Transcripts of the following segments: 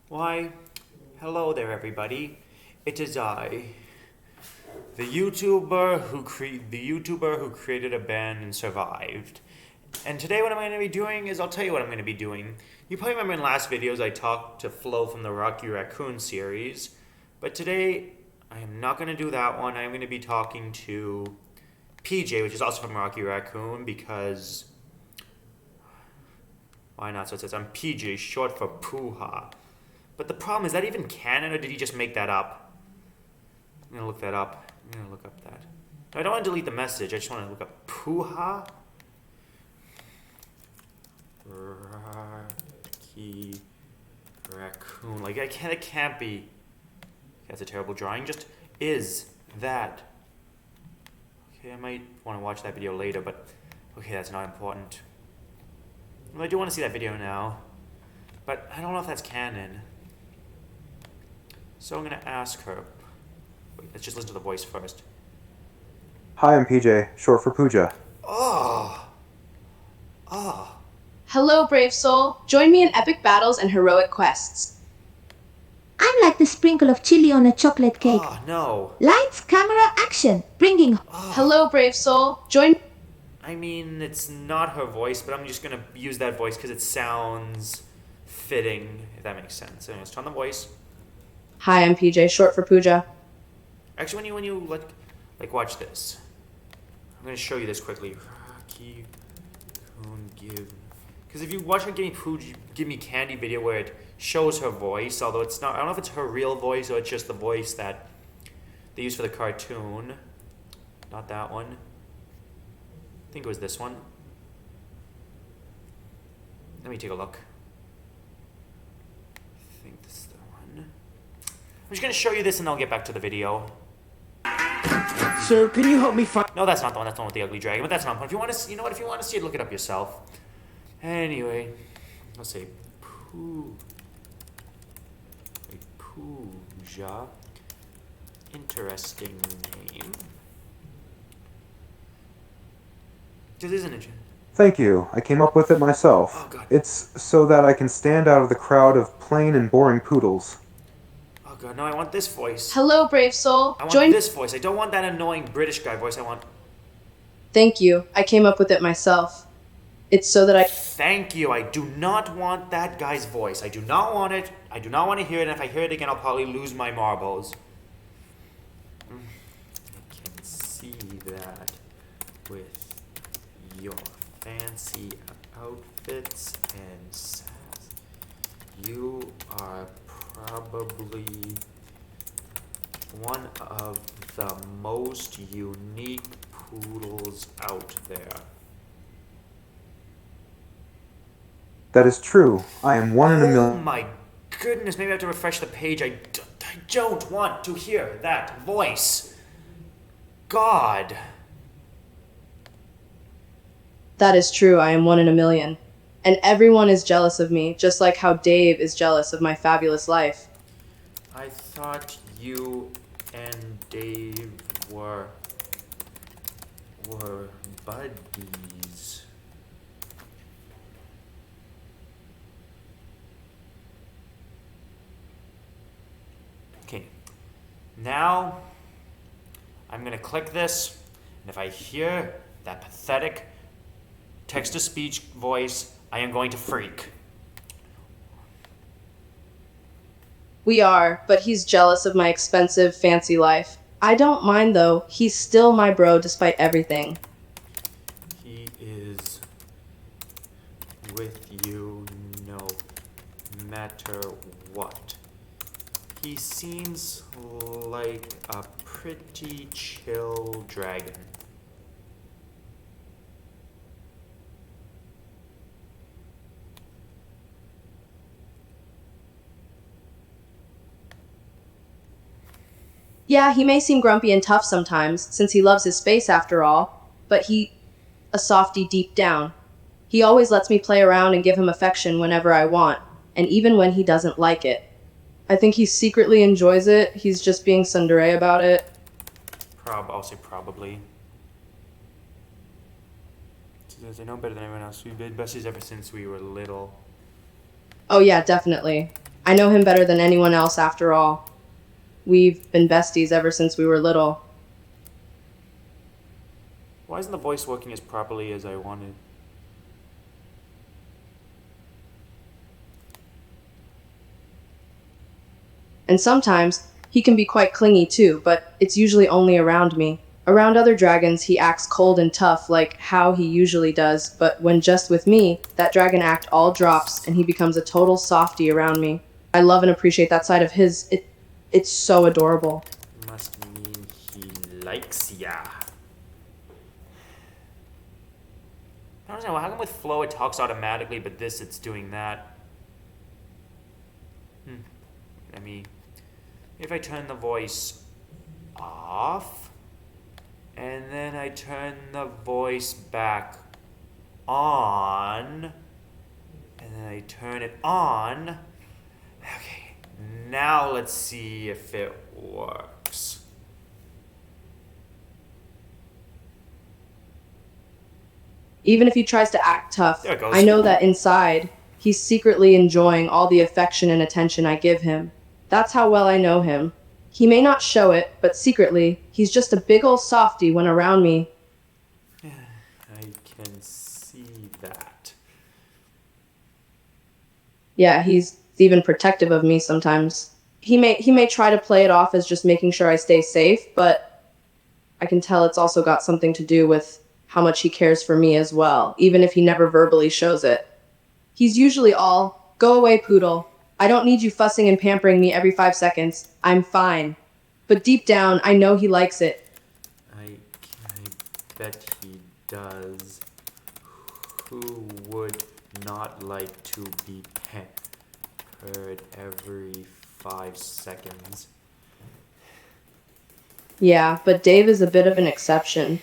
Why, hello there, everybody. It is I, the YouTuber who created a band and survived. And today, what I'm going to be doing is I'll tell you what I'm going to be doing. You probably remember in last videos I talked to Flo from the Rocky Raccoon series, but today I am not going to do that one. I'm going to be talking to PJ, which is also from Rocky Raccoon, because why not? So it says I'm PJ, short for Pooha. But the problem is that even canon, or did he just make that up? I'm gonna look that up. I'm gonna look up that. I don't want to delete the message. I just want to look up Pooha. Rocky Raccoon. Like it can't be. That's a terrible drawing. Just is that. Okay, I might want to watch that video later, but okay, that's not important. Well, I do want to see that video now, but I don't know if that's canon. So I'm going to ask her. Wait, let's just listen to the voice first. Hi, I'm PJ, short for Pooja. Oh! Oh! Hello, brave soul. Join me in epic battles and heroic quests. I'm like the sprinkle of chili on a chocolate cake. Oh, no. Lights, camera, action. Bringing. Hello, brave soul. Join. I mean, it's not her voice, but I'm just going to use that voice because it sounds fitting, if that makes sense. Anyways, turn the voice. Hi, I'm PJ, short for Pooja. Actually, when you watch this. I'm going to show you this quickly. Rocky Raccoon give. Because if you watch her give me candy video where it shows her voice, although it's not, I don't know if it's her real voice or it's just the voice that they use for the cartoon. Not that one. I think it was this one. Let me take a look. I think this is the one. I'm just going to show you this and then I'll get back to the video. Sir, can you help me find... No, that's not the one. That's the one with the ugly dragon. But that's not the one. If you want to, if you want to see it, look it up yourself. Anyway, let's say Pooja. Interesting name. This isn't it. Thank you, I came up with it myself. Oh, God. It's so that I can stand out of the crowd of plain and boring poodles. Oh god, no! I want this voice. Hello, brave soul. I want Join. this voice. I don't want that annoying British guy voice. I want. Thank you. I came up with it myself. It's so that I. Thank you. I do not want that guy's voice. I do not want it. I do not want to hear it. And if I hear it again, I'll probably lose my marbles. I can see that with your fancy outfits and sass. You are probably one of the most unique poodles out there. That is true. I am one in a Oh million. my goodness, maybe I have to refresh the page. I don't want to hear that voice. God. That is true. I am one in a million. And everyone is jealous of me, just like how Dave is jealous of my fabulous life. I thought you and Dave were buddies. Okay. Now I'm gonna click this, and if I hear that pathetic text-to-speech voice, I am going to freak. We are, but he's jealous of my expensive, fancy life. I don't mind though. He's still my bro despite everything. He is with you no matter what. He seems like a pretty chill dragon. Yeah, he may seem grumpy and tough sometimes, since he loves his space after all, but a softy deep down. He always lets me play around and give him affection whenever I want, and even when he doesn't like it. I think he secretly enjoys it. He's just being tsundere about it. I'll say probably. Says I know better than everyone else. We've been besties ever since we were little. Oh yeah, definitely. I know him better than anyone else after all. We've been besties ever since we were little. Why isn't the voice working as properly as I wanted? And sometimes he can be quite clingy too, but it's usually only around me. Around other dragons, he acts cold and tough like how he usually does, but when just with me, that dragon act all drops and he becomes a total softie around me. I love and appreciate that side of his. It's so adorable. Must mean he likes ya. I don't understand. How come with Flow it talks automatically, but this it's doing that? Let me. If I turn the voice off, and then I turn the voice back on, and then I turn it on. Okay, now let's see if it works. Even if he tries to act tough, There it goes. I know that inside, he's secretly enjoying all the affection and attention I give him. That's how well I know him. He may not show it, but secretly, he's just a big ol' softy when around me. I can see that. Yeah, he's even protective of me sometimes. He may try to play it off as just making sure I stay safe, but I can tell it's also got something to do with how much he cares for me as well, even if he never verbally shows it. He's usually all, "Go away, Poodle. I don't need you fussing and pampering me every 5 seconds. I'm fine." But deep down, I know he likes it. I bet he does. Who would not like to be pampered every 5 seconds? Yeah, but Dave is a bit of an exception.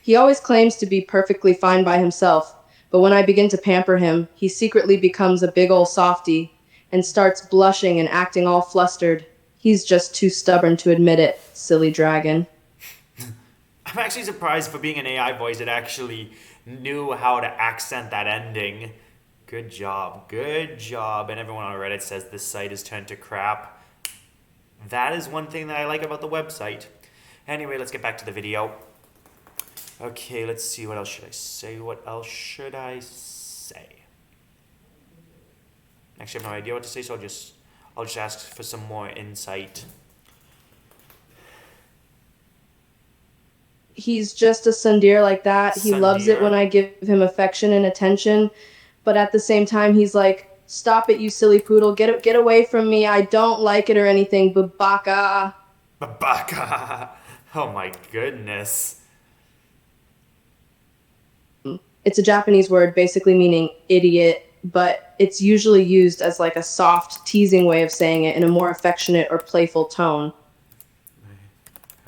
He always claims to be perfectly fine by himself, but when I begin to pamper him, he secretly becomes a big ol' softy and starts blushing and acting all flustered. He's just too stubborn to admit it, silly dragon. I'm actually surprised for being an AI voice it actually knew how to accent that ending. Good job, good job. And everyone on Reddit says this site is turned to crap. That is one thing that I like about the website. Anyway, let's get back to the video. Okay, let's see. What else should I say? What else should I say? Actually, I have no idea what to say, so I'll just ask for some more insight. He's just a sundeer like that. He loves it Sundeer. when I give him affection and attention, but at the same time, he's like, "Stop it, you silly poodle. Get away from me. I don't like it or anything, babaka." Babaka. Oh my goodness. It's a Japanese word basically meaning idiot, but it's usually used as like a soft, teasing way of saying it in a more affectionate or playful tone.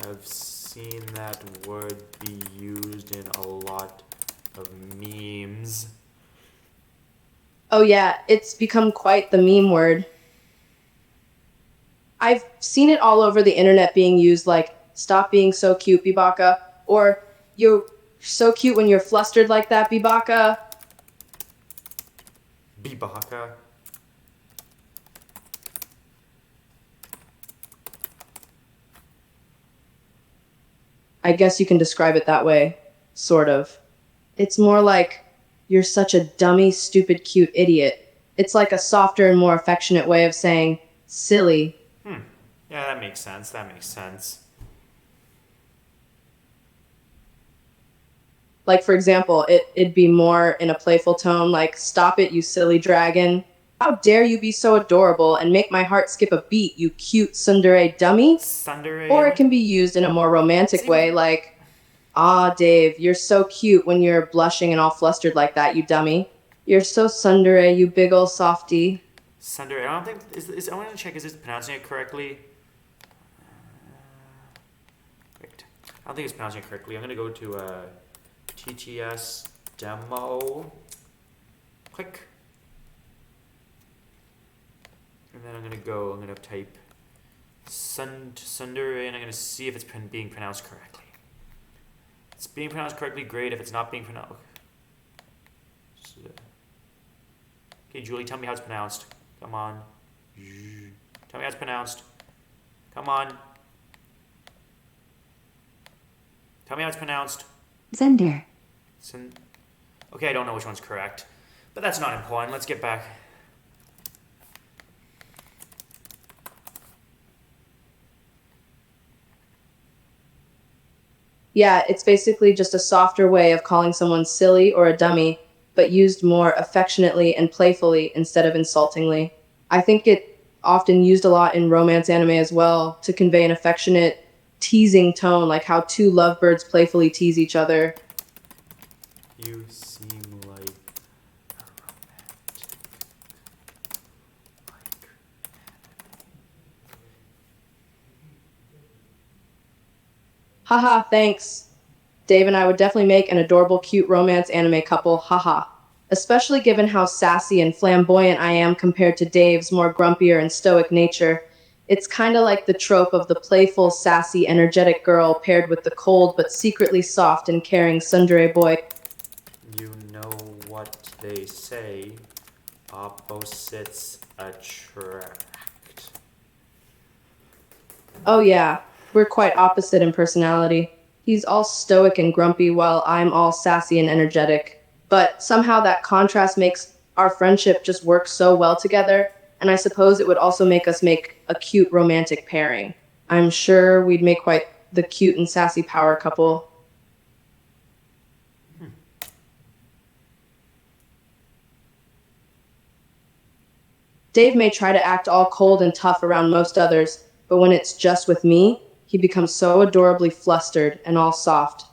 I have seen that word be used in a lot of memes. Oh yeah, it's become quite the meme word. I've seen it all over the internet being used like, "Stop being so cute, Bibaka," or "You're so cute when you're flustered like that, Bibaka." Bibaka. I guess you can describe it that way, sort of. It's more like, "You're such a dummy, stupid, cute idiot." It's like a softer and more affectionate way of saying, "Silly." Yeah, that makes sense. That makes sense. Like, for example, it'd be more in a playful tone, like, "Stop it, you silly dragon. How dare you be so adorable and make my heart skip a beat, you cute tsundere dummy?" Tsundere. Or it can be used in a more romantic way, like, "Ah, Dave, you're so cute when you're blushing and all flustered like that, you dummy. You're so tsundere, you big ol' softy." Tsundere. I don't think I want to check. Is this pronouncing it correctly? Wait. I don't think it's pronouncing it correctly. I'm gonna go to TTS demo. Click. And then I'm gonna type Tsundere, and I'm gonna see if it's being pronounced correctly. If it's being pronounced correctly, great. If it's not being pronounced, okay, Julie, tell me how it's pronounced. Come on. Tell me how it's pronounced. Come on. Tell me how it's pronounced. Zunder. Okay, I don't know which one's correct. But that's not important. Let's get back. Yeah, it's basically just a softer way of calling someone silly or a dummy, but used more affectionately and playfully instead of insultingly. I think it often used a lot in romance anime as well to convey an affectionate, teasing tone, like how two lovebirds playfully tease each other. You seem like a romantic. Haha, thanks. Dave and I would definitely make an adorable, cute romance anime couple, haha. Especially given how sassy and flamboyant I am compared to Dave's more grumpier and stoic nature. It's kind of like the trope of the playful, sassy, energetic girl paired with the cold but secretly soft and caring tsundere boy. You know what they say. Opposites attract. Oh yeah, we're quite opposite in personality. He's all stoic and grumpy while I'm all sassy and energetic. But somehow that contrast makes our friendship just work so well together, and I suppose it would also make us make a cute romantic pairing. I'm sure we'd make quite the cute and sassy power couple. Dave may try to act all cold and tough around most others, but when it's just with me, he becomes so adorably flustered and all soft.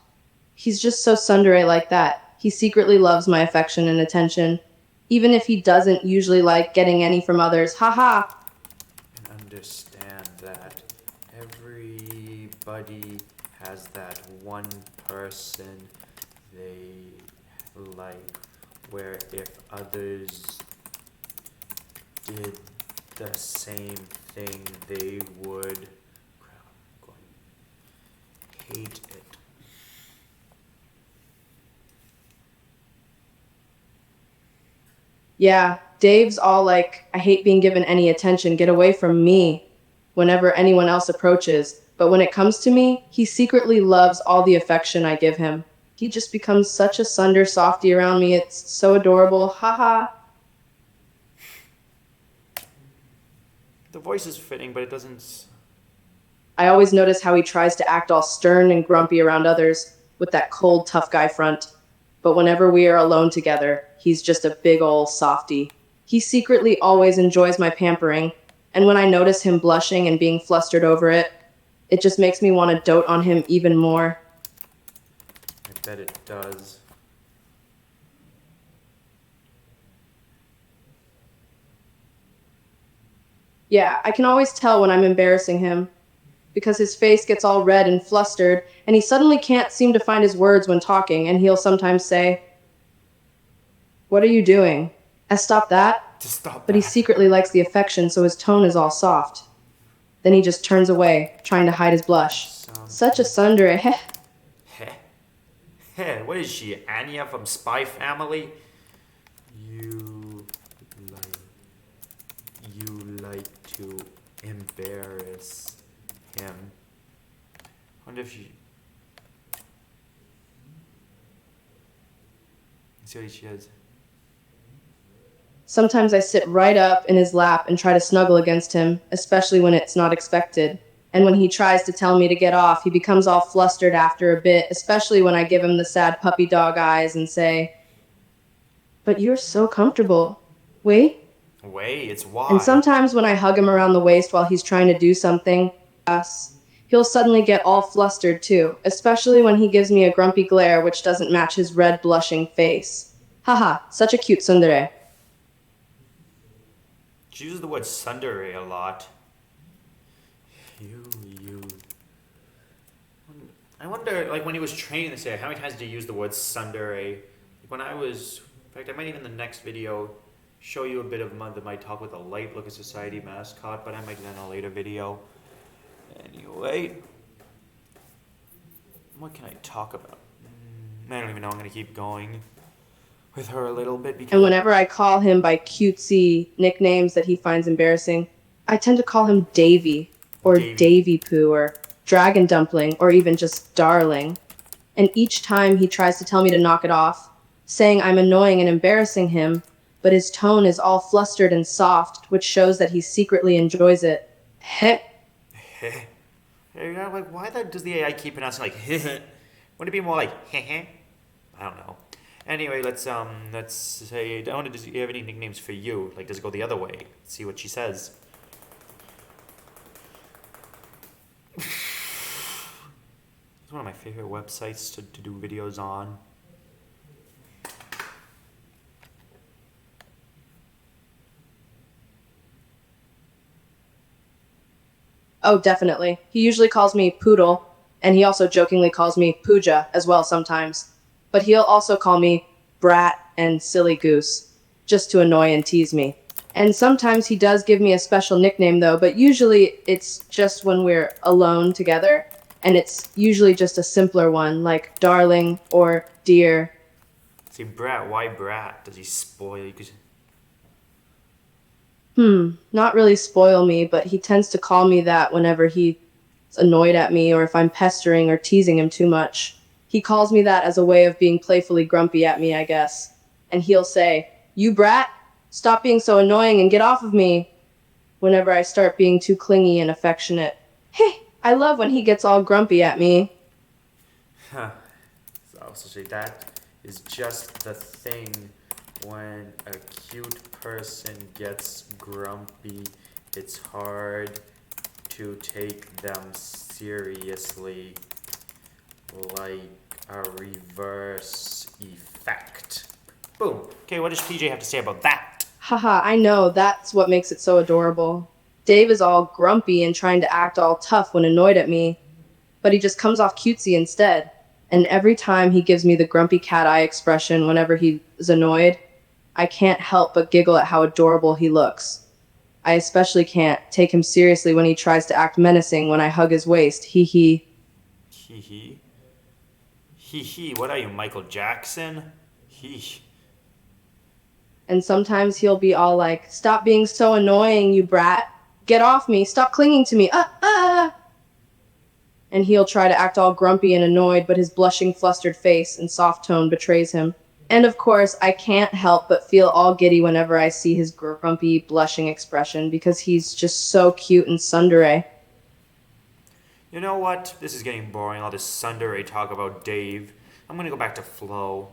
He's just so tsundere like that. He secretly loves my affection and attention, even if he doesn't usually like getting any from others. Haha! And understand that everybody has that one person they like, where if others did the same thing, they would hate it. Yeah, Dave's all like, I hate being given any attention, get away from me whenever anyone else approaches. But when it comes to me, he secretly loves all the affection I give him. He just becomes such a sunder softy around me. It's so adorable. Haha. The voice is fitting, but it doesn't. I always notice how he tries to act all stern and grumpy around others with that cold, tough guy front. But whenever we are alone together, he's just a big ol' softy. He secretly always enjoys my pampering, and when I notice him blushing and being flustered over it, it just makes me want to dote on him even more. I bet it does. Yeah, I can always tell when I'm embarrassing him, because his face gets all red and flustered, and he suddenly can't seem to find his words when talking, and he'll sometimes say, "What are you doing?" I stop that, Just stop but he that. secretly likes the affection, so his tone is all soft. Then he just turns away, trying to hide his blush. Such a tsundere, heh. Heh. Heh. What is she, Anya from Spy Family? You like. You like to embarrass him. I wonder if she. Let's see what she has. Sometimes I sit right up in his lap and try to snuggle against him, especially when it's not expected. And when he tries to tell me to get off, he becomes all flustered after a bit, especially when I give him the sad puppy dog eyes and say, "But you're so comfortable. Wait." Wait, it's And why. sometimes when I hug him around the waist while he's trying to do something, he'll suddenly get all flustered too, especially when he gives me a grumpy glare which doesn't match his red blushing face. Haha, such a cute tsundere. She uses the word tsundere a lot. You. I wonder, like, when he was training this area, how many times did he use the word tsundere? Like, when I was, in fact, I might even in the next video show you a bit of my talk with the Light Look of Society mascot, but I might do that in a later video. Anyway, what can I talk about? I don't even know. I'm gonna keep going. with her a little bit because And whenever I call him by cutesy nicknames that he finds embarrassing, I tend to call him Davy, or Davy. Davy Poo, or Dragon Dumpling, or even just Darling. And each time he tries to tell me to knock it off, saying I'm annoying and embarrassing him, but his tone is all flustered and soft, which shows that he secretly enjoys it. Heh. you know, like why does the AI keep pronouncing like wouldn't it be more like heh? I don't know. Anyway, let's say I wonder, does he have any nicknames for you? Like, does it go the other way? Let's see what she says. It's one of my favorite websites to do videos on. Oh, definitely. He usually calls me Poodle, and he also jokingly calls me Pooja as well sometimes. But he'll also call me Brat and Silly Goose, just to annoy and tease me. And sometimes he does give me a special nickname though, but usually it's just when we're alone together, and it's usually just a simpler one, like Darling or Dear. See, Brat, why Brat? Does he spoil you? Not really spoil me, but he tends to call me that whenever he's annoyed at me or if I'm pestering or teasing him too much. He calls me that as a way of being playfully grumpy at me, I guess. And he'll say, "You brat, stop being so annoying and get off of me," whenever I start being too clingy and affectionate. Hey, I love when he gets all grumpy at me. Huh. So I'll also say that is just the thing. When a cute person gets grumpy, it's hard to take them seriously, like a reverse effect. Boom. Okay, what does PJ have to say about that? Haha, I know, that's what makes it so adorable. Dave is all grumpy and trying to act all tough when annoyed at me, but he just comes off cutesy instead. And every time he gives me the grumpy cat eye expression whenever he's annoyed, I can't help but giggle at how adorable he looks. I especially can't take him seriously when he tries to act menacing when I hug his waist. Hee hee. Hee hee. Hee hee. What are you, Michael Jackson? Hee. And sometimes he'll be all like, "Stop being so annoying, you brat. Get off me. Stop clinging to me. And he'll try to act all grumpy and annoyed, but his blushing, flustered face and soft tone betrays him. And of course, I can't help but feel all giddy whenever I see his grumpy, blushing expression because he's just so cute and tsundere. You know what? This is getting boring. All this Sunday talk about Dave. I'm gonna go back to Flo.